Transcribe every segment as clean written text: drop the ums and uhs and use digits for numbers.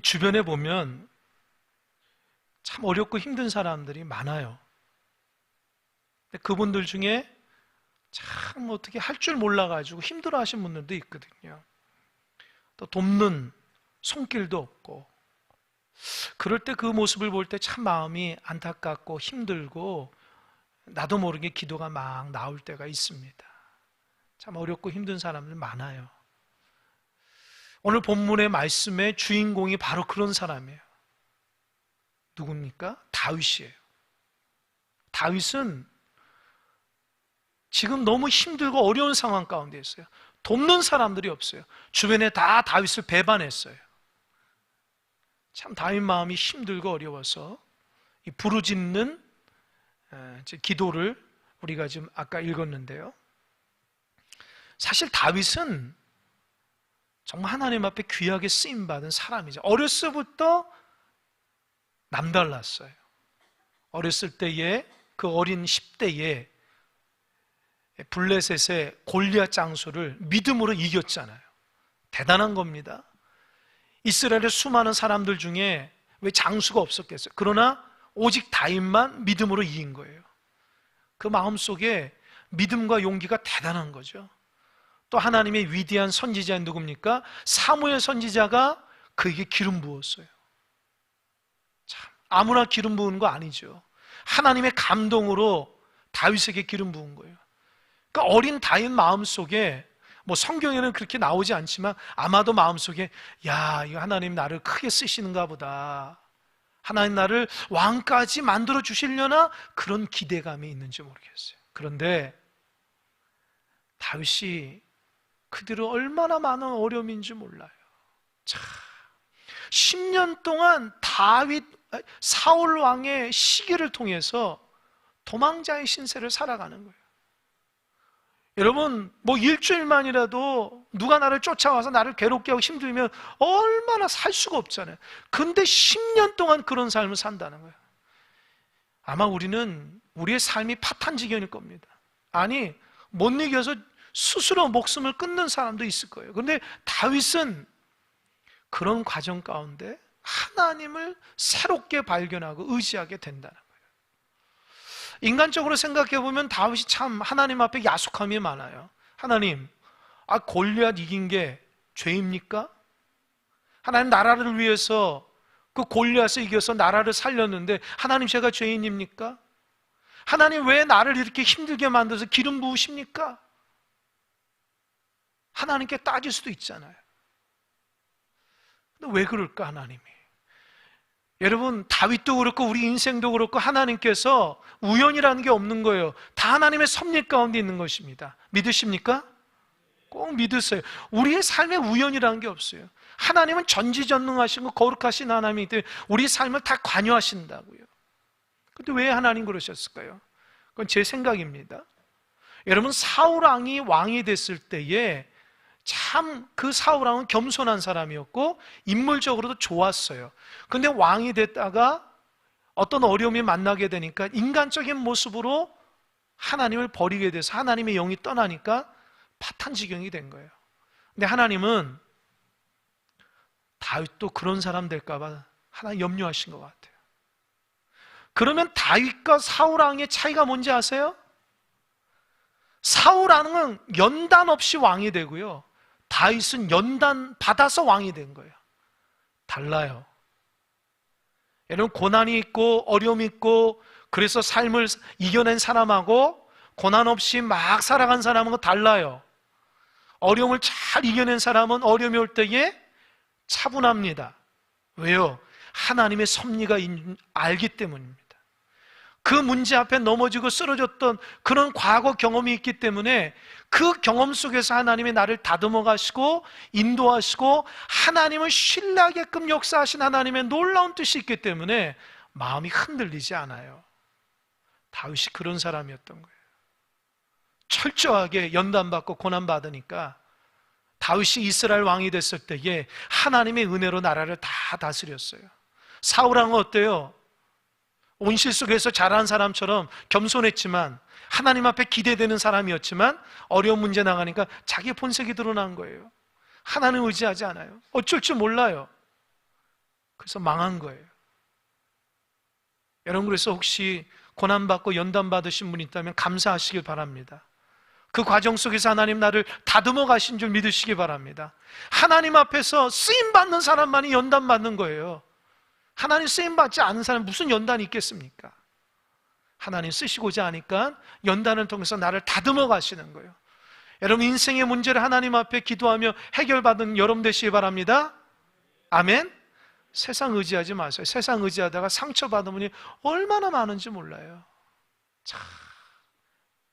주변에 보면 참 어렵고 힘든 사람들이 많아요. 근데 그분들 중에 참 어떻게 할 줄 몰라가지고 힘들어 하신 분들도 있거든요. 또 돕는 손길도 없고, 그럴 때 그 모습을 볼 때 참 마음이 안타깝고 힘들고 나도 모르게 기도가 막 나올 때가 있습니다. 참 어렵고 힘든 사람들 많아요. 오늘 본문의 말씀의 주인공이 바로 그런 사람이에요. 누굽니까? 다윗이에요. 다윗은 지금 너무 힘들고 어려운 상황 가운데 있어요. 돕는 사람들이 없어요. 주변에 다 다윗을 배반했어요. 참 다윗 마음이 힘들고 어려워서 이 부르짖는 기도를 우리가 지금 아까 읽었는데요. 사실 다윗은 정말 하나님 앞에 귀하게 쓰임받은 사람이죠. 어렸을 때부터 남달랐어요. 어렸을 때에 그 어린 10대에 블레셋의 골리앗 장수를 믿음으로 이겼잖아요. 대단한 겁니다. 이스라엘의 수많은 사람들 중에 왜 장수가 없었겠어요? 그러나 오직 다윗만 믿음으로 이긴 거예요. 그 마음속에 믿음과 용기가 대단한 거죠. 또 하나님의 위대한 선지자는 누굽니까? 사무엘 선지자가 그에게 기름 부었어요. 참 아무나 기름 부은 거 아니죠. 하나님의 감동으로 다윗에게 기름 부은 거예요. 그러니까 어린 다윗 마음속에 뭐 성경에는 그렇게 나오지 않지만 아마도 마음속에 야, 이거 하나님 나를 크게 쓰시는가 보다, 하나님 나를 왕까지 만들어 주시려나, 그런 기대감이 있는지 모르겠어요. 그런데 다윗이 그대로 얼마나 많은 어려움인지 몰라요. 참 10년 동안 사울 왕의 시기를 통해서 도망자의 신세를 살아가는 거예요. 여러분, 뭐 일주일만이라도 누가 나를 쫓아와서 나를 괴롭게 하고 힘들면 얼마나 살 수가 없잖아요. 근데 10년 동안 그런 삶을 산다는 거예요. 아마 우리는 우리의 삶이 파탄지경일 겁니다. 아니, 못 이겨서 스스로 목숨을 끊는 사람도 있을 거예요. 그런데 다윗은 그런 과정 가운데 하나님을 새롭게 발견하고 의지하게 된다는 거예요. 인간적으로 생각해 보면 다윗이 참 하나님 앞에 야속함이 많아요. 하나님, 골리앗 이긴 게 죄입니까? 하나님, 나라를 위해서 그 골리앗을 이겨서 나라를 살렸는데 하나님, 제가 죄인입니까? 하나님, 왜 나를 이렇게 힘들게 만들어서 기름 부으십니까? 하나님께 따질 수도 있잖아요. 근데 왜 그럴까, 하나님이? 여러분, 다윗도 그렇고 우리 인생도 그렇고 하나님께서 우연이라는 게 없는 거예요. 다 하나님의 섭리 가운데 있는 것입니다. 믿으십니까? 꼭 믿으세요. 우리의 삶에 우연이라는 게 없어요. 하나님은 전지전능하시고 거룩하신 하나님이기 때문에 우리 삶을 다 관여하신다고요. 근데 왜 하나님 그러셨을까요? 그건 제 생각입니다. 여러분, 사울왕이 왕이 됐을 때에 참 그 사울왕은 겸손한 사람이었고 인물적으로도 좋았어요. 근데 왕이 됐다가 어떤 어려움이 만나게 되니까 인간적인 모습으로 하나님을 버리게 돼서 하나님의 영이 떠나니까 파탄지경이 된 거예요. 근데 하나님은 다윗도 그런 사람 될까 봐 하나님 염려하신 것 같아요. 그러면 다윗과 사울왕의 차이가 뭔지 아세요? 사울왕은 연단 없이 왕이 되고요, 다윗은 연단 받아서 왕이 된 거예요. 달라요. 여러분, 고난이 있고 어려움이 있고 그래서 삶을 이겨낸 사람하고 고난 없이 막 살아간 사람은 달라요. 어려움을 잘 이겨낸 사람은 어려움이 올 때에 차분합니다. 왜요? 하나님의 섭리가 알기 때문입니다. 그 문제 앞에 넘어지고 쓰러졌던 그런 과거 경험이 있기 때문에 그 경험 속에서 하나님이 나를 다듬어 가시고 인도하시고 하나님을 신뢰하게끔 역사하신 하나님의 놀라운 뜻이 있기 때문에 마음이 흔들리지 않아요. 다윗이 그런 사람이었던 거예요. 철저하게 연단받고 고난받으니까 다윗이 이스라엘 왕이 됐을 때에 하나님의 은혜로 나라를 다 다스렸어요. 사울왕은 어때요? 온실 속에서 자란 사람처럼 겸손했지만 하나님 앞에 기대되는 사람이었지만 어려운 문제 나가니까 자기 본색이 드러난 거예요. 하나님 의지하지 않아요. 어쩔 줄 몰라요. 그래서 망한 거예요. 여러분, 그래서 혹시 고난받고 연단 받으신 분 있다면 감사하시길 바랍니다. 그 과정 속에서 하나님 나를 다듬어 가신 줄 믿으시기 바랍니다. 하나님 앞에서 쓰임받는 사람만이 연단 받는 거예요. 하나님 쓰임받지 않은 사람은 무슨 연단이 있겠습니까? 하나님 쓰시고자 하니까 연단을 통해서 나를 다듬어 가시는 거예요. 여러분, 인생의 문제를 하나님 앞에 기도하며 해결받은 여러분 되시기 바랍니다. 아멘. 세상 의지하지 마세요. 세상 의지하다가 상처받은 분이 얼마나 많은지 몰라요.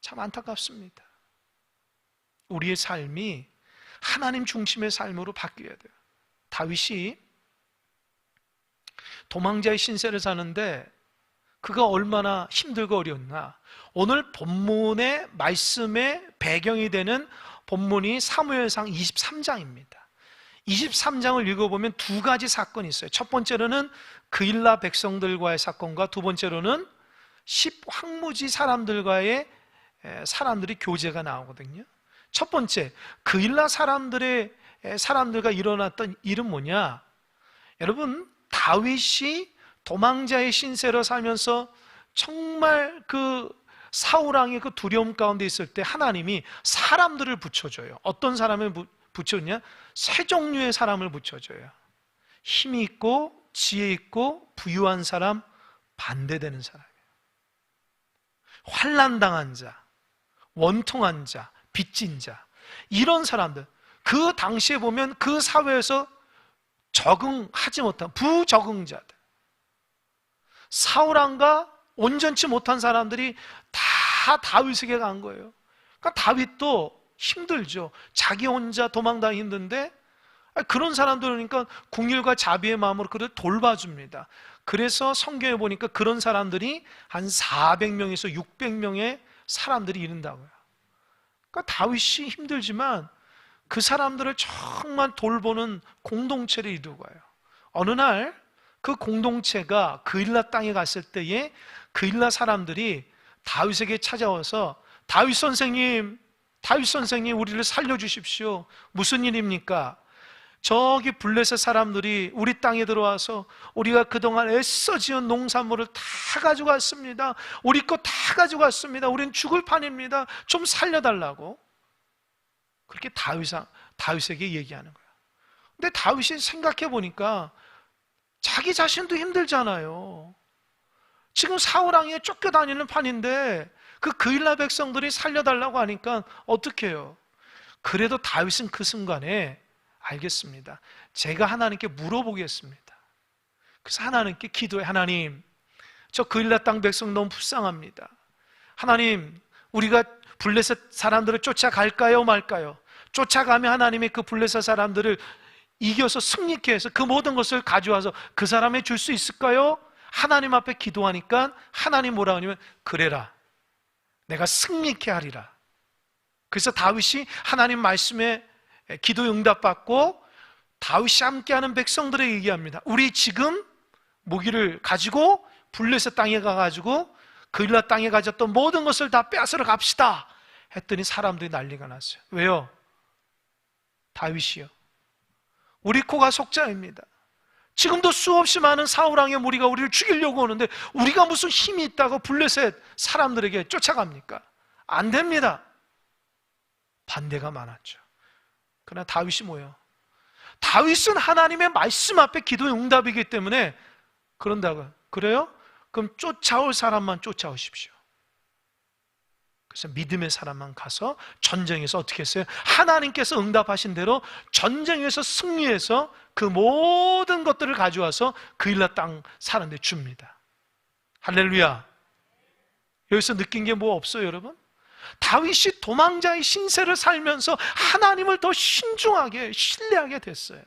참 안타깝습니다. 우리의 삶이 하나님 중심의 삶으로 바뀌어야 돼요. 다윗이 도망자의 신세를 사는데 그가 얼마나 힘들고 어려웠나. 오늘 본문의 말씀의 배경이 되는 본문이 사무엘상 23장입니다. 23장을 읽어보면 두 가지 사건이 있어요. 첫 번째로는 그일라 백성들과의 사건과 두 번째로는 10황무지 사람들과의 사람들이 교제가 나오거든요. 첫 번째, 그일라 사람들과 일어났던 일은 뭐냐? 여러분, 다윗이 도망자의 신세로 살면서 정말 그 사울왕의 그 두려움 가운데 있을 때 하나님이 사람들을 붙여줘요. 어떤 사람을 붙여주냐? 세 종류의 사람을 붙여줘요. 힘이 있고 지혜 있고 부유한 사람, 반대되는 사람이에요. 환난당한 자, 원통한 자, 빚진 자, 이런 사람들, 그 당시에 보면 그 사회에서 적응하지 못한 부적응자들, 사울왕과 온전치 못한 사람들이 다 다윗에게 간 거예요. 그러니까 다윗도 힘들죠. 자기 혼자 도망다니기 힘든데 그런 사람들이니까 궁일과 자비의 마음으로 그를 돌봐줍니다. 그래서 성경에 보니까 그런 사람들이 한 400명에서 600명의 사람들이 이른다고요. 그러니까 다윗이 힘들지만 그 사람들을 정말 돌보는 공동체를 이루고 가요. 어느 날 그 공동체가 그일라 땅에 갔을 때에 그일라 사람들이 다윗에게 찾아와서 다윗 선생님, 우리를 살려주십시오. 무슨 일입니까? 저기 블레셋 사람들이 우리 땅에 들어와서 우리가 그동안 애써 지은 농산물을 다 가져갔습니다. 우리 거 다 가져갔습니다. 우린 죽을 판입니다. 좀 살려달라고 그렇게 다윗에게 얘기하는 거야. 근데 다윗이 생각해 보니까 자기 자신도 힘들잖아요. 지금 사울왕에 쫓겨다니는 판인데 그 그일라 백성들이 살려달라고 하니까 어떻게 해요? 그래도 다윗은 그 순간에 알겠습니다. 제가 하나님께 물어보겠습니다. 그래서 하나님께 기도해. 하나님, 저 그일라 땅 백성 너무 불쌍합니다. 하나님, 우리가 블레셋 사람들을 쫓아갈까요 말까요? 쫓아가면 하나님이 그 블레셋 사람들을 이겨서 승리케 해서 그 모든 것을 가져와서 그 사람에 줄 수 있을까요? 하나님 앞에 기도하니까 하나님 뭐라 하냐면 그래라, 내가 승리케 하리라. 그래서 다윗이 하나님 말씀에 기도 응답받고 다윗이 함께하는 백성들에게 얘기합니다. 우리 지금 무기를 가지고 블레셋 땅에 가가지고 그일라 땅에 가졌던 모든 것을 다 빼앗으러 갑시다 했더니 사람들이 난리가 났어요. 왜요? 다윗이요, 우리 코가 속자입니다. 지금도 수없이 많은 사울왕의 무리가 우리를 죽이려고 오는데 우리가 무슨 힘이 있다고 블레셋 사람들에게 쫓아갑니까? 안 됩니다. 반대가 많았죠. 그러나 다윗이 뭐예요? 다윗은 하나님의 말씀 앞에 기도의 응답이기 때문에 그런다고요. 그래요? 그럼 쫓아올 사람만 쫓아오십시오. 그래서 믿음의 사람만 가서 전쟁에서 어떻게 했어요? 하나님께서 응답하신 대로 전쟁에서 승리해서 그 모든 것들을 가져와서 그일라 땅 사람들에 줍니다. 할렐루야. 여기서 느낀 게 뭐 없어요, 여러분? 다윗이 도망자의 신세를 살면서 하나님을 더 신중하게 신뢰하게 됐어요.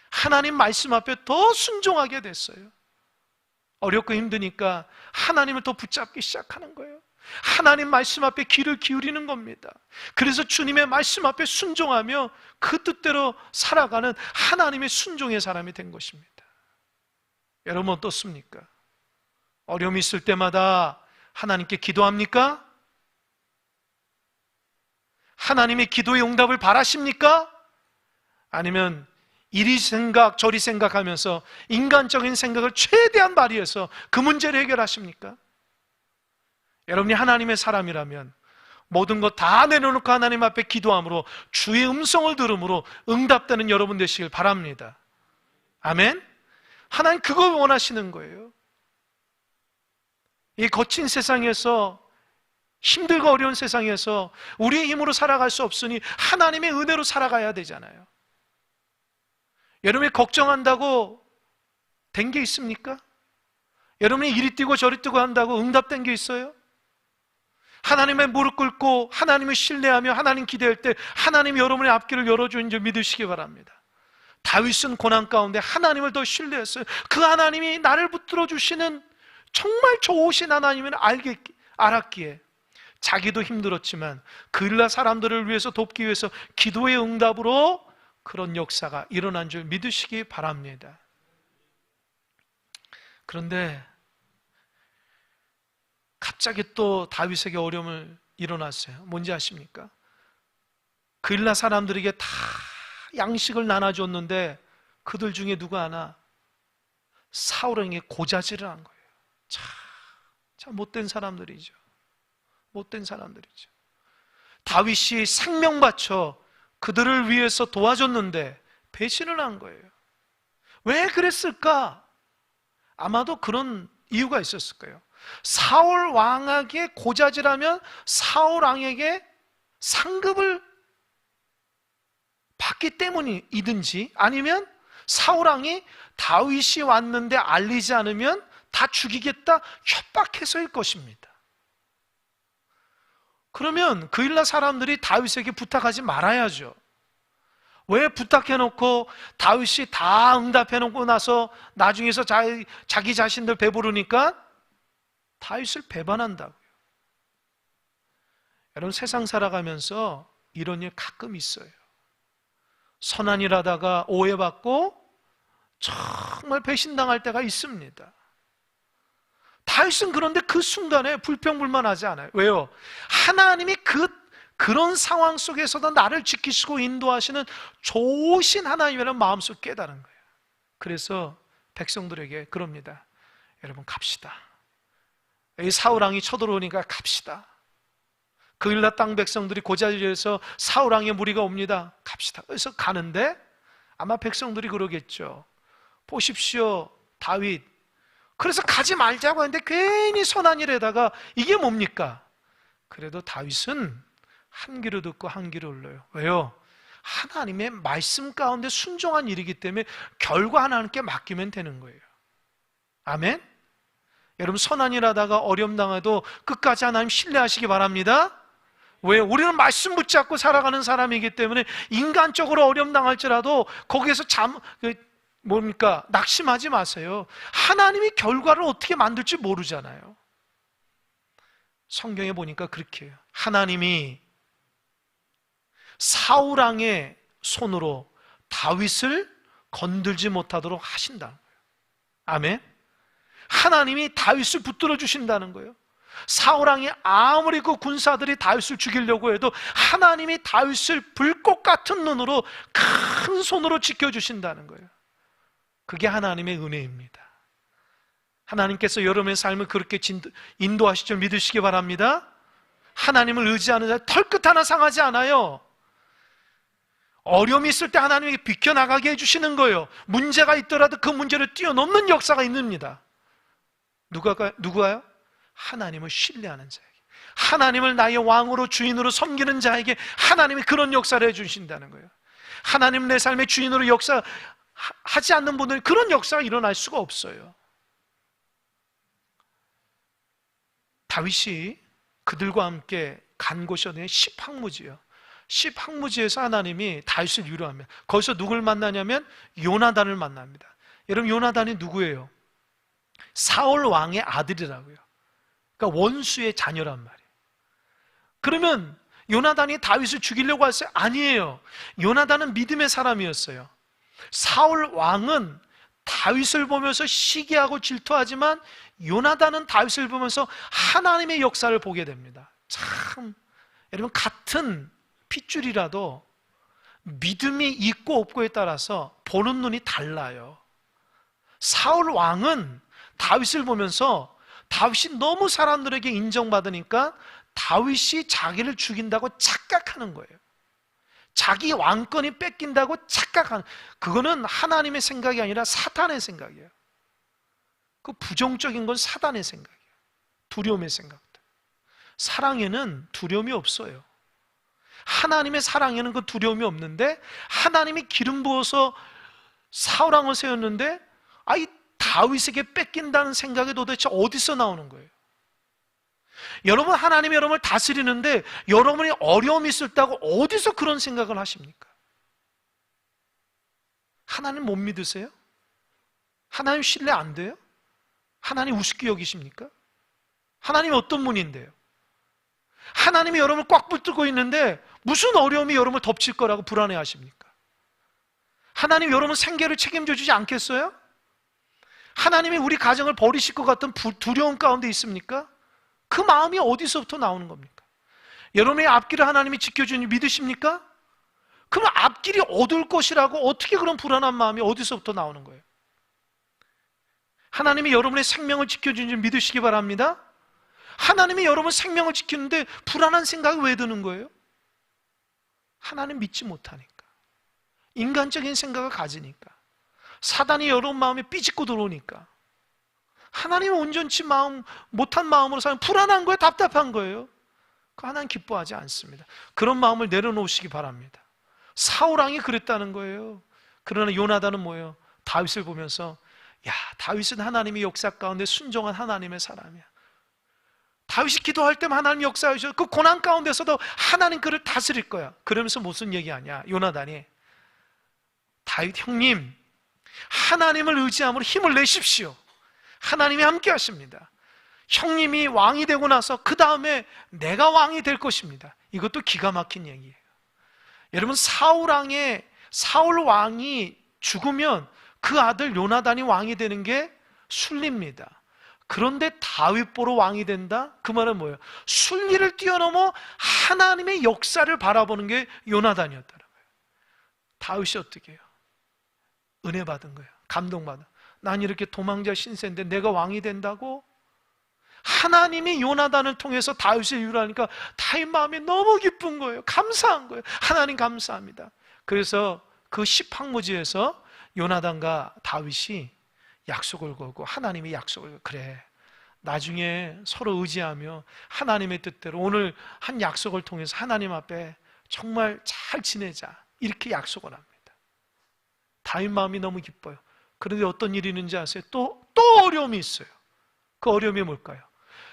하나님 말씀 앞에 더 순종하게 됐어요. 어렵고 힘드니까 하나님을 더 붙잡기 시작하는 거예요. 하나님 말씀 앞에 귀를 기울이는 겁니다. 그래서 주님의 말씀 앞에 순종하며 그 뜻대로 살아가는 하나님의 순종의 사람이 된 것입니다. 여러분 어떻습니까? 어려움이 있을 때마다 하나님께 기도합니까? 하나님의 기도의 응답을 바라십니까? 아니면 이리 생각 저리 생각하면서 인간적인 생각을 최대한 발휘해서 그 문제를 해결하십니까? 여러분이 하나님의 사람이라면 모든 것 다 내려놓고 하나님 앞에 기도함으로 주의 음성을 들음으로 응답되는 여러분 되시길 바랍니다. 아멘? 하나님 그걸 원하시는 거예요. 이 거친 세상에서, 힘들고 어려운 세상에서 우리의 힘으로 살아갈 수 없으니 하나님의 은혜로 살아가야 되잖아요. 여러분이 걱정한다고 된 게 있습니까? 여러분이 이리 뛰고 저리 뛰고 한다고 응답된 게 있어요? 하나님의 무릎 꿇고 하나님을 신뢰하며 하나님 기대할 때 하나님이 여러분의 앞길을 열어주는 줄 믿으시기 바랍니다. 다윗은 고난 가운데 하나님을 더 신뢰했어요. 그 하나님이 나를 붙들어 주시는 정말 좋으신 하나님을 알았기에 자기도 힘들었지만 그일라 사람들을 위해서 돕기 위해서 기도의 응답으로 그런 역사가 일어난 줄 믿으시기 바랍니다. 그런데 갑자기 또 다윗에게 어려움을 일어났어요. 뭔지 아십니까? 그일라 사람들에게 다 양식을 나눠줬는데 그들 중에 누가 하나 사울에게 고자질을 한 거예요. 참 못된 사람들이죠. 못된 사람들이죠. 다윗이 생명 바쳐 그들을 위해서 도와줬는데 배신을 한 거예요. 왜 그랬을까? 아마도 그런 이유가 있었을 거예요. 사울 왕에게 고자질하면 사울 왕에게 상급을 받기 때문이든지 아니면 사울 왕이 다윗이 왔는데 알리지 않으면 다 죽이겠다 협박해서일 것입니다. 그러면 그일라 사람들이 다윗에게 부탁하지 말아야죠. 왜 부탁해놓고 다윗이 다 응답해놓고 나서 나중에서 자기 자신들 배부르니까 다윗을 배반한다고요. 여러분 세상 살아가면서 이런 일 가끔 있어요. 선한 일 하다가 오해받고 정말 배신당할 때가 있습니다. 다윗은 그런데 그 순간에 불평불만하지 않아요. 왜요? 하나님이 그런 상황 속에서도 나를 지키시고 인도하시는 좋으신 하나님이라는 마음속 깨달은 거예요. 그래서 백성들에게 그럽니다. 여러분 갑시다. 이 사울왕이 쳐들어오니까 갑시다. 그일라 땅 백성들이 고자질해서 사울왕의 무리가 옵니다. 갑시다. 그래서 가는데 아마 백성들이 그러겠죠. 보십시오, 다윗. 그래서 가지 말자고 했는데 괜히 선한 일에다가 이게 뭡니까? 그래도 다윗은 한 귀로 듣고 한 귀로 흘러요. 왜요? 하나님의 말씀 가운데 순종한 일이기 때문에 결과 하나님께 맡기면 되는 거예요. 아멘? 여러분 선한 일 하다가 어려움 당해도 끝까지 하나님 신뢰하시기 바랍니다. 왜? 우리는 말씀 붙잡고 살아가는 사람이기 때문에 인간적으로 어려움 당할지라도 거기에서 낙심하지 마세요. 하나님이 결과를 어떻게 만들지 모르잖아요. 성경에 보니까 그렇게 해요. 하나님이 사울 왕의 손으로 다윗을 건들지 못하도록 하신다는 거예요. 아멘. 하나님이 다윗을 붙들어 주신다는 거예요. 사울 왕이 아무리 그 군사들이 다윗을 죽이려고 해도 하나님이 다윗을 불꽃 같은 눈으로 큰 손으로 지켜주신다는 거예요. 그게 하나님의 은혜입니다. 하나님께서 여러분의 삶을 그렇게 인도하실 줄 믿으시기 바랍니다. 하나님을 의지하는 자 털끝 하나 상하지 않아요. 어려움이 있을 때 하나님이 비켜나가게 해주시는 거예요. 문제가 있더라도 그 문제를 뛰어넘는 역사가 있습니다. 누가요? 하나님을 신뢰하는 자에게, 하나님을 나의 왕으로 주인으로 섬기는 자에게 하나님이 그런 역사를 해주신다는 거예요. 하나님 내 삶의 주인으로 역사하지 않는 분들은 그런 역사가 일어날 수가 없어요. 다윗이 그들과 함께 간 곳이 어디냐? 십항무지요. 십항무지에서 하나님이 다윗을 위로하며 거기서 누굴 만나냐면 요나단을 만납니다. 여러분 요나단이 누구예요? 사울 왕의 아들이라고요. 그러니까 원수의 자녀란 말이에요. 그러면 요나단이 다윗을 죽이려고 했어요? 아니에요. 요나단은 믿음의 사람이었어요. 사울 왕은 다윗을 보면서 시기하고 질투하지만 요나단은 다윗을 보면서 하나님의 역사를 보게 됩니다. 참 여러분 같은 핏줄이라도 믿음이 있고 없고에 따라서 보는 눈이 달라요. 사울 왕은 다윗을 보면서 다윗이 너무 사람들에게 인정받으니까 다윗이 자기를 죽인다고 착각하는 거예요. 자기 왕권이 뺏긴다고 착각하는, 그거는 하나님의 생각이 아니라 사탄의 생각이에요. 그 부정적인 건 사단의 생각이에요. 두려움의 생각들. 사랑에는 두려움이 없어요. 하나님의 사랑에는 그 두려움이 없는데, 하나님이 기름 부어서 사울 왕을 세웠는데 이 다윗에게 뺏긴다는 생각이 도대체 어디서 나오는 거예요? 여러분, 하나님이 여러분을 다스리는데 여러분이 어려움이 있을 때고 어디서 그런 생각을 하십니까? 하나님 못 믿으세요? 하나님 신뢰 안 돼요? 하나님 우습게 여기십니까? 하나님이 어떤 분인데요? 하나님이 여러분을 꽉 붙들고 있는데 무슨 어려움이 여러분을 덮칠 거라고 불안해 하십니까? 하나님 여러분 생계를 책임져 주지 않겠어요? 하나님이 우리 가정을 버리실 것 같은 두려움 가운데 있습니까? 그 마음이 어디서부터 나오는 겁니까? 여러분의 앞길을 하나님이 지켜주니 믿으십니까? 그럼 앞길이 어두울 것이라고 어떻게 그런 불안한 마음이 어디서부터 나오는 거예요? 하나님이 여러분의 생명을 지켜주니 믿으시기 바랍니다. 하나님이 여러분 생명을 지키는데 불안한 생각이 왜 드는 거예요? 하나님 믿지 못하니까, 인간적인 생각을 가지니까, 사단이 여러분 마음에 삐짓고 들어오니까, 하나님 온전치 못한 마음으로 살면 불안한 거예요? 답답한 거예요? 하나님 기뻐하지 않습니다. 그런 마음을 내려놓으시기 바랍니다. 사울 왕이 그랬다는 거예요. 그러나 요나단은 뭐예요? 다윗을 보면서, 야, 다윗은 하나님의 역사 가운데 순종한 하나님의 사람이야. 다윗이 기도할 때만 하나님 역사하셔서 그 고난 가운데서도 하나님 그를 다스릴 거야. 그러면서 무슨 얘기하냐? 요나단이, 다윗 형님, 하나님을 의지함으로 힘을 내십시오. 하나님이 함께 하십니다. 형님이 왕이 되고 나서 그 다음에 내가 왕이 될 것입니다. 이것도 기가 막힌 얘기예요. 여러분, 사울 왕이 죽으면 그 아들 요나단이 왕이 되는 게 순리입니다. 그런데 다윗 보러 왕이 된다? 그 말은 뭐예요? 순리를 뛰어넘어 하나님의 역사를 바라보는 게 요나단이었다는 거예요. 다윗이 어떻게 해요? 은혜 받은 거예요. 감동받은. 난 이렇게 도망자 신세인데 내가 왕이 된다고? 하나님이 요나단을 통해서 다윗을 유라하니까 다윗 마음이 너무 기쁜 거예요. 감사한 거예요. 하나님 감사합니다. 그래서 그 십항무지에서 요나단과 다윗이 약속을 걸고, 하나님이 약속을 걸고, 그래, 나중에 서로 의지하며 하나님의 뜻대로 오늘 한 약속을 통해서 하나님 앞에 정말 잘 지내자, 이렇게 약속을 합니다. 다윗 마음이 너무 기뻐요. 그런데 어떤 일이 있는지 아세요? 또 어려움이 있어요. 그 어려움이 뭘까요?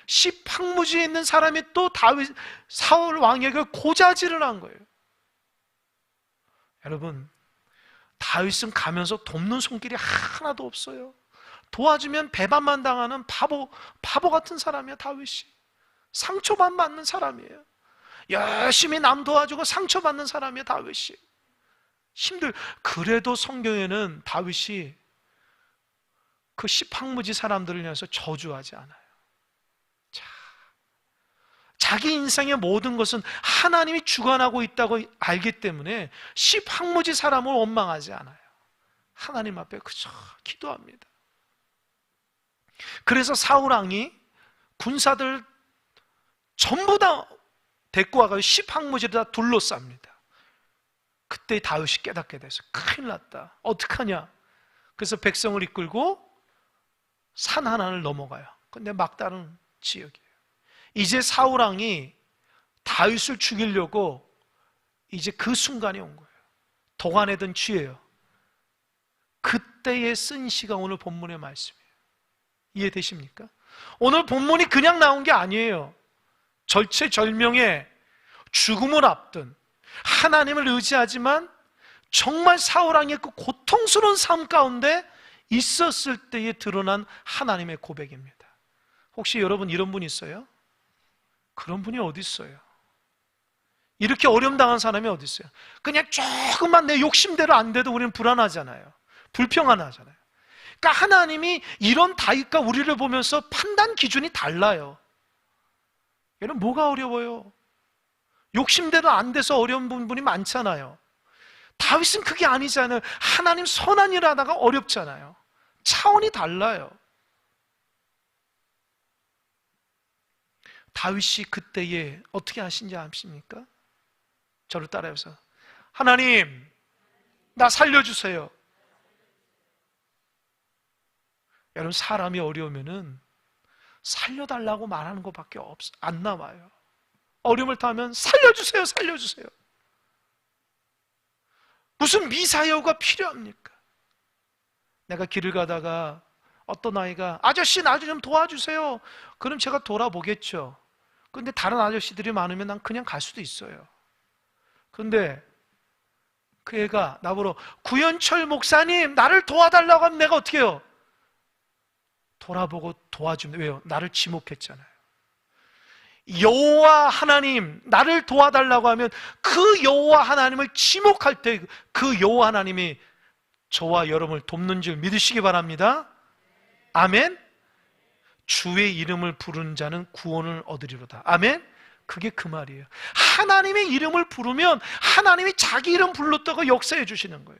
십항무지에 있는 사람이 또 사울 왕에게 고자질을 한 거예요. 여러분, 다윗은 가면서 돕는 손길이 하나도 없어요. 도와주면 배반만 당하는 바보 같은 사람이야. 다윗이 상처만 받는 사람이에요. 열심히 남 도와주고 상처받는 사람이야. 다윗이 그래도 성경에는 다윗이 그 십항무지 사람들을 위해서 저주하지 않아요. 자기 인생의 모든 것은 하나님이 주관하고 있다고 알기 때문에 십항무지 사람을 원망하지 않아요. 하나님 앞에 그저 기도합니다. 그래서 사울 왕이 군사들 전부 다 데리고 와가지고 십항무지를 다 둘러쌉니다. 그때 다윗이 깨닫게 돼서 큰일 났다. 어떡하냐? 그래서 백성을 이끌고 산 하나를 넘어가요. 근데 막다른 지역이에요. 이제 사울 왕이 다윗을 죽이려고 이제 그 순간이 온 거예요. 도가내던 쥐예요. 그때에 쓴 시가 오늘 본문의 말씀이에요. 이해되십니까? 오늘 본문이 그냥 나온 게 아니에요. 절체절명의 죽음을 앞둔, 하나님을 의지하지만 정말 사울 왕의 그 고통스러운 삶 가운데 있었을 때에 드러난 하나님의 고백입니다. 혹시 여러분 이런 분 있어요? 그런 분이 어디 있어요? 이렇게 어려움 당한 사람이 어디 있어요? 그냥 조금만 내 욕심대로 안 돼도 우리는 불안하잖아요. 불평하잖아요. 그러니까 하나님이 이런 다윗과 우리를 보면서 판단 기준이 달라요. 여러분, 뭐가 어려워요? 욕심대로 안 돼서 어려운 부분이 많잖아요. 다윗은 그게 아니잖아요. 하나님 선한 일 하다가 어렵잖아요. 차원이 달라요. 다윗이 그때에 어떻게 하신지 아십니까? 저를 따라해서 하나님, 나 살려주세요. 여러분, 사람이 어려우면은 살려달라고 말하는 것밖에 안 나와요. 어려움을 타면 살려주세요, 살려주세요. 무슨 미사여가 필요합니까? 내가 길을 가다가 어떤 아이가 아저씨 나 좀 도와주세요. 그럼 제가 돌아보겠죠. 근데 다른 아저씨들이 많으면 난 그냥 갈 수도 있어요. 근데 그 애가 나보러 구현철 목사님 나를 도와달라고 하면 내가 어떻게 해요? 돌아보고 도와주면 왜요? 나를 지목했잖아요. 여호와 하나님 나를 도와달라고 하면 그 여호와 하나님을 지목할 때 그 여호와 하나님이 저와 여러분을 돕는 줄 믿으시기 바랍니다. 아멘. 주의 이름을 부르는 자는 구원을 얻으리로다. 아멘. 그게 그 말이에요. 하나님의 이름을 부르면 하나님이 자기 이름 불렀다고 역사해 주시는 거예요.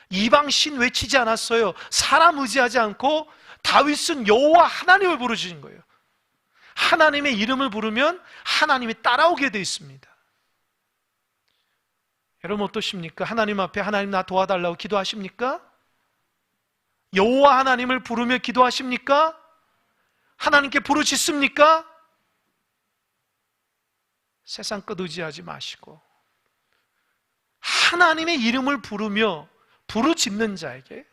이방 신 외치지 않았어요. 사람 의지하지 않고 다윗은 여호와 하나님을 부르신 거예요. 하나님의 이름을 부르면 하나님이 따라오게 되어 있습니다. 여러분 어떠십니까? 하나님 앞에 하나님 나 도와달라고 기도하십니까? 여호와 하나님을 부르며 기도하십니까? 하나님께 부르짖습니까? 세상 것 의지하지 마시고 하나님의 이름을 부르며 부르짖는 자에게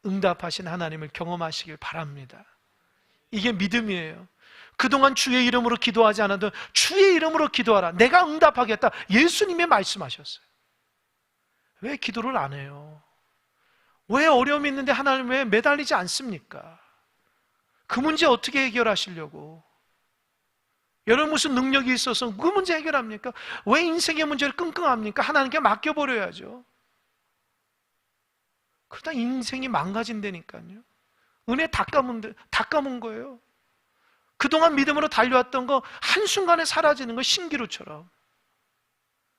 응답하신 하나님을 경험하시길 바랍니다. 이게 믿음이에요. 그동안 주의 이름으로 기도하지 않아도 주의 이름으로 기도하라. 내가 응답하겠다. 예수님이 말씀하셨어요. 왜 기도를 안 해요? 왜 어려움이 있는데 하나님 왜 매달리지 않습니까? 그 문제 어떻게 해결하시려고? 여러분 무슨 능력이 있어서 그 문제 해결합니까? 왜 인생의 문제를 끙끙합니까? 하나님께 맡겨버려야죠. 그러다 인생이 망가진다니까요. 은혜 다 까문 거예요. 그동안 믿음으로 달려왔던 거 한순간에 사라지는 거 신기루처럼.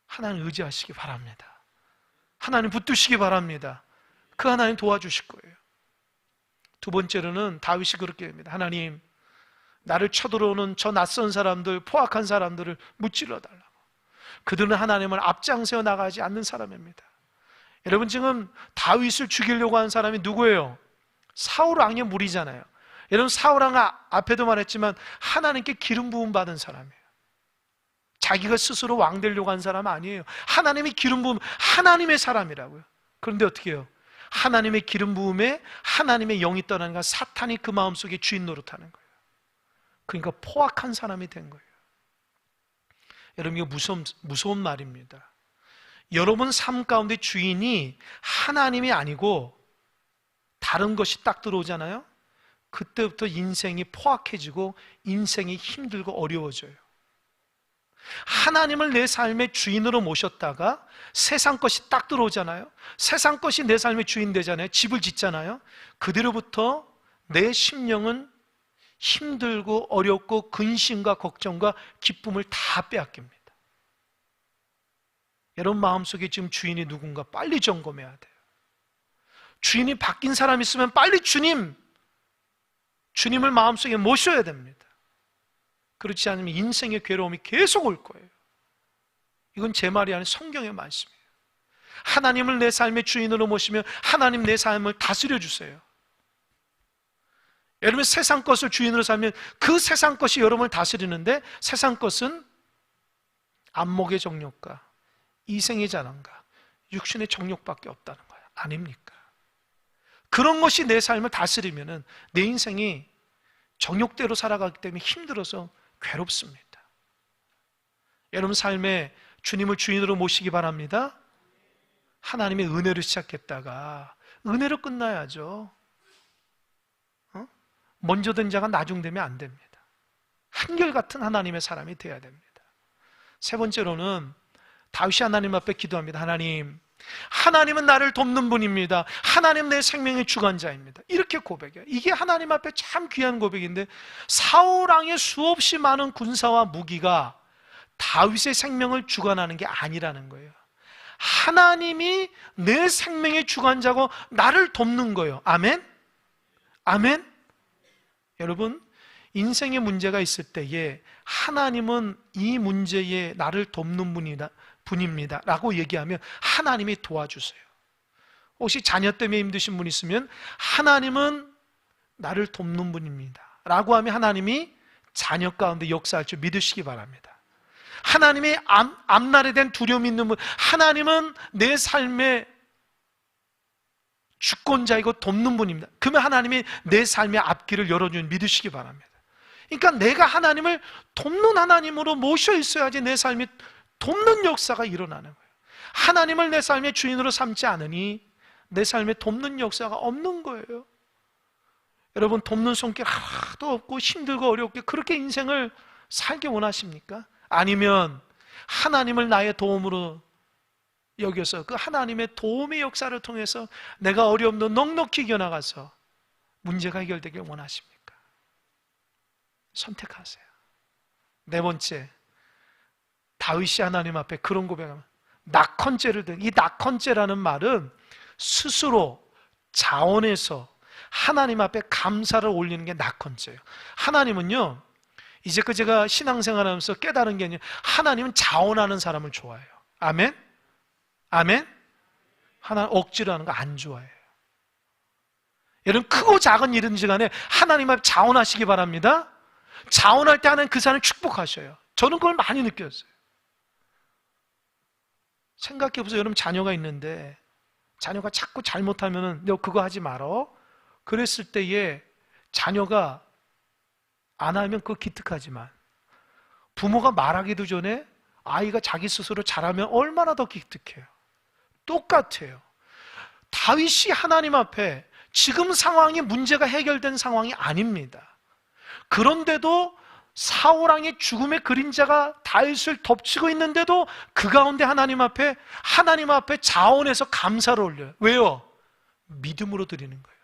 하나님 의지하시기 바랍니다. 하나님 붙드시기 바랍니다. 그 하나님 도와주실 거예요. 두 번째로는 다윗이 그렇게 합니다. 하나님, 나를 쳐들어오는 저 낯선 사람들, 포악한 사람들을 무찔러 달라고. 그들은 하나님을 앞장세워 나가지 않는 사람입니다. 여러분 지금 다윗을 죽이려고 한 사람이 누구예요? 사울 왕의 무리잖아요. 여러분 사울 왕 앞에도 말했지만 하나님께 기름 부음 받은 사람이에요. 자기가 스스로 왕 되려고 한 사람 아니에요. 하나님의 기름 부음, 하나님의 사람이라고요. 그런데 어떻게 해요? 하나님의 기름 부음에 하나님의 영이 떠나니까 사탄이 그 마음속에 주인 노릇하는 거예요. 그러니까 포악한 사람이 된 거예요. 여러분 이거 무서운 말입니다. 여러분 삶 가운데 주인이 하나님이 아니고 다른 것이 딱 들어오잖아요. 그때부터 인생이 포악해지고 인생이 힘들고 어려워져요. 하나님을 내 삶의 주인으로 모셨다가 세상 것이 딱 들어오잖아요. 세상 것이 내 삶의 주인 되잖아요. 집을 짓잖아요. 그대로부터 내 심령은 힘들고 어렵고 근심과 걱정과 기쁨을 다 빼앗깁니다. 여러분 마음속에 지금 주인이 누군가 빨리 점검해야 돼요. 주인이 바뀐 사람 있으면 빨리 주님을 마음속에 모셔야 됩니다. 그렇지 않으면 인생의 괴로움이 계속 올 거예요. 이건 제 말이 아닌 성경의 말씀이에요. 하나님을 내 삶의 주인으로 모시면 하나님 내 삶을 다스려 주세요. 여러분 세상 것을 주인으로 살면 그 세상 것이 여러분을 다스리는데 세상 것은 안목의 정욕과 이생의 자랑과 육신의 정욕밖에 없다는 거예요. 아닙니까? 그런 것이 내 삶을 다스리면은 내 인생이 정욕대로 살아가기 때문에 힘들어서 괴롭습니다. 여러분 삶에 주님을 주인으로 모시기 바랍니다. 하나님의 은혜로 시작했다가 은혜로 끝나야죠. 먼저 된 자가 나중되면 안 됩니다. 한결같은 하나님의 사람이 되어야 됩니다. 세 번째로는 다윗이 하나님 앞에 기도합니다. 하나님은 나를 돕는 분입니다. 하나님 내 생명의 주관자입니다. 이렇게 고백해요. 이게 하나님 앞에 참 귀한 고백인데 사울 왕의 수없이 많은 군사와 무기가 다윗의 생명을 주관하는 게 아니라는 거예요. 하나님이 내 생명의 주관자고 나를 돕는 거예요. 아멘? 아멘? 여러분, 인생에 문제가 있을 때에 하나님은 이 문제에 나를 돕는 분입니다 라고 얘기하면 하나님이 도와주세요. 혹시 자녀 때문에 힘드신 분 있으면 하나님은 나를 돕는 분입니다 라고 하면 하나님이 자녀 가운데 역사할 줄 믿으시기 바랍니다. 하나님의 앞날에 대한 두려움이 있는 분, 하나님은 내 삶의 주권자이고 돕는 분입니다. 그러면 하나님이 내 삶의 앞길을 열어주는 믿으시기 바랍니다. 그러니까 내가 하나님을 돕는 하나님으로 모셔 있어야지 내 삶이 돕는 역사가 일어나는 거예요. 하나님을 내 삶의 주인으로 삼지 않으니 내 삶에 돕는 역사가 없는 거예요. 여러분, 돕는 손길 하나도 없고 힘들고 어렵게 그렇게 인생을 살기 원하십니까? 아니면 하나님을 나의 도움으로 여겨서 그 하나님의 도움의 역사를 통해서 내가 어려움도 넉넉히 이겨나가서 문제가 해결되길 원하십니까? 선택하세요. 네 번째, 다윗이 하나님 앞에 그런 고백하면 낙헌죄를 든, 이 낙헌죄라는 말은 스스로 자원해서 하나님 앞에 감사를 올리는 게 낙헌죄예요. 하나님은요, 이제껏 제가 신앙생활하면서 깨달은 게 아니라 하나님은 자원하는 사람을 좋아해요. 아멘? 아멘? 하나님 억지로 하는 거 안 좋아해요. 여러분, 크고 작은 일인지 간에 하나님 앞에 자원하시기 바랍니다. 자원할 때 하나님 그 사람을 축복하셔요. 저는 그걸 많이 느꼈어요. 생각해보세요. 여러분, 자녀가 있는데 자녀가 자꾸 잘못하면 너 그거 하지 말어. 그랬을 때에 자녀가 안 하면 그거 기특하지만 부모가 말하기도 전에 아이가 자기 스스로 잘하면 얼마나 더 기특해요. 똑같아요. 다윗이 하나님 앞에 지금 상황이 문제가 해결된 상황이 아닙니다. 그런데도 사울왕의 죽음의 그림자가 다윗을 덮치고 있는데도 그 가운데 하나님 앞에 자원해서 감사를 올려요. 왜요? 믿음으로 드리는 거예요.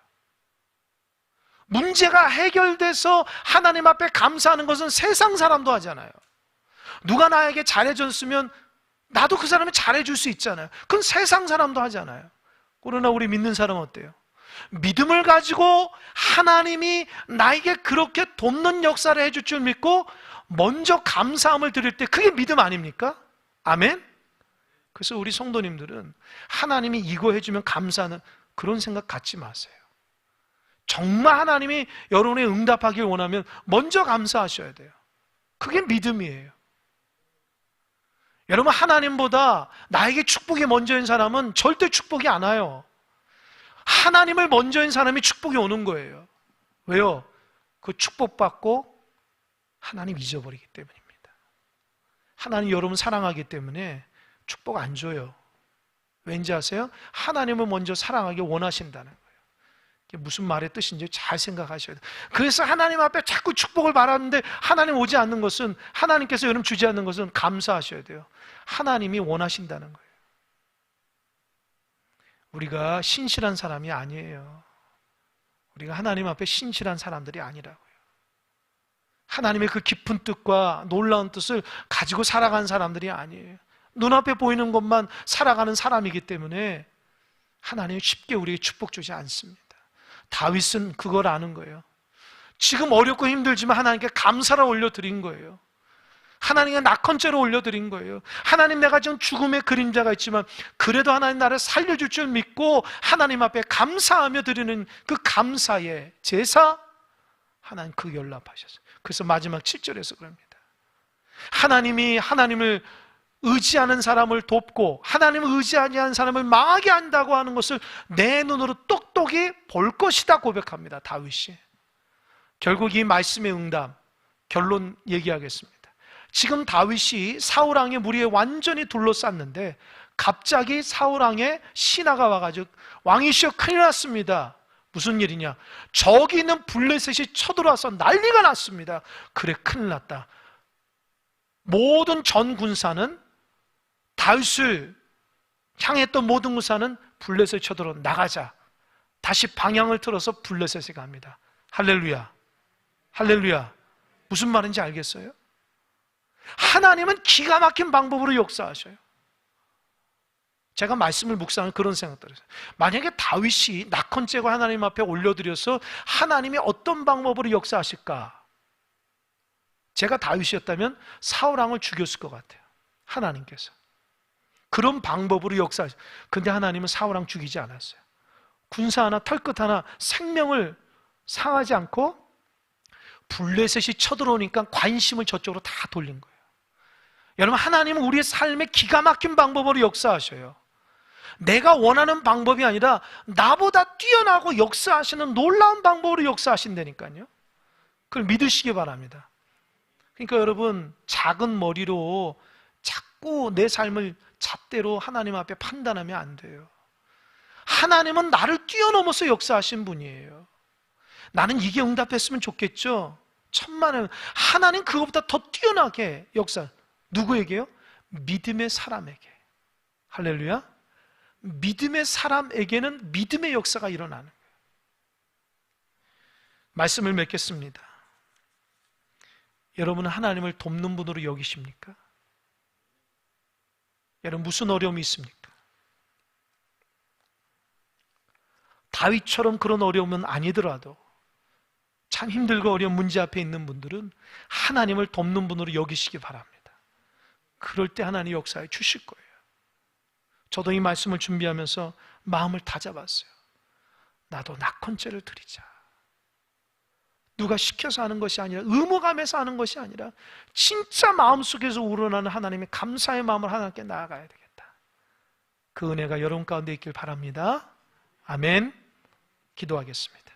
문제가 해결돼서 하나님 앞에 감사하는 것은 세상 사람도 하잖아요. 누가 나에게 잘해줬으면 나도 그 사람이 잘해줄 수 있잖아요. 그건 세상 사람도 하잖아요. 그러나 우리 믿는 사람은 어때요? 믿음을 가지고 하나님이 나에게 그렇게 돕는 역사를 해줄 줄 믿고 먼저 감사함을 드릴 때 그게 믿음 아닙니까? 아멘? 그래서 우리 성도님들은 하나님이 이거 해주면 감사하는 그런 생각 갖지 마세요. 정말 하나님이 여러분의 응답하길 원하면 먼저 감사하셔야 돼요. 그게 믿음이에요. 여러분, 하나님보다 나에게 축복이 먼저인 사람은 절대 축복이 안 와요. 하나님을 먼저인 사람이 축복이 오는 거예요. 왜요? 그 축복받고 하나님 잊어버리기 때문입니다. 하나님 여러분 사랑하기 때문에 축복 안 줘요. 왠지 아세요? 하나님을 먼저 사랑하기 원하신다는 거예요. 이게 무슨 말의 뜻인지 잘 생각하셔야 돼요. 그래서 하나님 앞에 자꾸 축복을 바라는데 하나님 오지 않는 것은, 하나님께서 여러분 주지 않는 것은 감사하셔야 돼요. 하나님이 원하신다는 거예요. 우리가 신실한 사람이 아니에요. 우리가 하나님 앞에 신실한 사람들이 아니라고요. 하나님의 그 깊은 뜻과 놀라운 뜻을 가지고 살아간 사람들이 아니에요. 눈앞에 보이는 것만 살아가는 사람이기 때문에 하나님이 쉽게 우리에게 축복 주지 않습니다. 다윗은 그걸 아는 거예요. 지금 어렵고 힘들지만 하나님께 감사를 올려드린 거예요. 하나님께 낙헌죄로 올려드린 거예요. 하나님, 내가 지금 죽음의 그림자가 있지만 그래도 하나님 나를 살려줄 줄 믿고 하나님 앞에 감사하며 드리는 그 감사의 제사, 하나님 그 연락하셨어요. 그래서 마지막 7절에서 그럽니다. 하나님이 하나님을 의지하는 사람을 돕고 하나님을 의지하지 않는 사람을 망하게 한다고 하는 것을 내 눈으로 똑똑히 볼 것이다 고백합니다. 다윗이. 결국 이 말씀의 응답, 결론 얘기하겠습니다. 지금 다윗이 사울왕의 무리에 완전히 둘러쌌는데 갑자기 사울왕의 신하가 와가지고 왕이시여 큰일 났습니다. 무슨 일이냐? 저기 있는 블레셋이 쳐들어와서 난리가 났습니다. 그래, 큰일 났다. 모든 전 군사는, 다윗을 향했던 모든 군사는 블레셋이 쳐들어 나가자. 다시 방향을 틀어서 블레셋에 갑니다. 할렐루야. 할렐루야. 무슨 말인지 알겠어요? 하나님은 기가 막힌 방법으로 역사하셔요. 제가 말씀을 묵상하는 그런 생각들을 해요. 만약에 다윗이 낙헌죄가 하나님 앞에 올려드려서 하나님이 어떤 방법으로 역사하실까? 제가 다윗이었다면 사울 왕을 죽였을 것 같아요. 하나님께서 그런 방법으로 역사하셨어요. 근데 하나님은 사울 왕 죽이지 않았어요. 군사 하나, 털끝 하나, 생명을 상하지 않고 블레셋이 쳐들어오니까 관심을 저쪽으로 다 돌린 거예요. 여러분, 하나님은 우리의 삶에 기가 막힌 방법으로 역사하셔요. 내가 원하는 방법이 아니라 나보다 뛰어나고 역사하시는 놀라운 방법으로 역사하신다니까요. 그걸 믿으시기 바랍니다. 그러니까 여러분, 작은 머리로 자꾸 내 삶을 잣대로 하나님 앞에 판단하면 안 돼요. 하나님은 나를 뛰어넘어서 역사하신 분이에요. 나는 이게 응답했으면 좋겠죠. 천만에 하나님 그것보다 더 뛰어나게 역사. 누구에게요? 믿음의 사람에게. 할렐루야. 믿음의 사람에게는 믿음의 역사가 일어나는 거예요. 말씀을 맺겠습니다. 여러분은 하나님을 돕는 분으로 여기십니까? 여러분, 무슨 어려움이 있습니까? 다윗처럼 그런 어려움은 아니더라도 참 힘들고 어려운 문제 앞에 있는 분들은 하나님을 돕는 분으로 여기시기 바랍니다. 그럴 때 하나님 역사해 주실 거예요. 저도 이 말씀을 준비하면서 마음을 다잡았어요. 나도 낙헌죄를 드리자. 누가 시켜서 하는 것이 아니라, 의무감에서 하는 것이 아니라 진짜 마음속에서 우러나는 하나님의 감사의 마음을 하나님께 나아가야 되겠다. 그 은혜가 여러분 가운데 있길 바랍니다. 아멘. 기도하겠습니다.